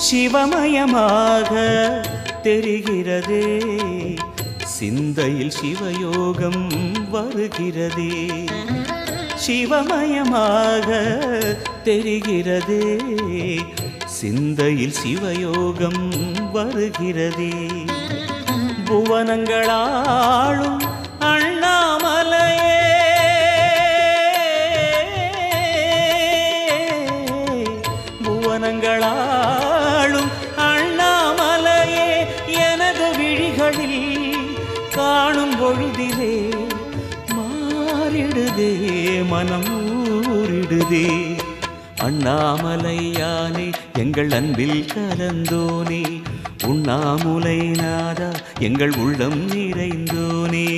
சிவமயமாக தெரிகிறதே, சிந்தையில் சிவயோகம் வருகிறதே. சிவமயமாக தெரிகிறதே, சிந்தையில் சிவயோகம் வருகிறதே. புவனங்களாளும் அண்ணாமலையே, புவனங்களாளும் அண்ணாமலையே, எனது விழிகளில் காணும் பொழுதிலே மாறிடுதே மனம் ஊரிடுதே. அண்ணாமலையானே எங்கள் அன்பில் கலந்தோனே, உண்ணாமுலை நாதா எங்கள் உள்ளம் நிறைந்தோனே.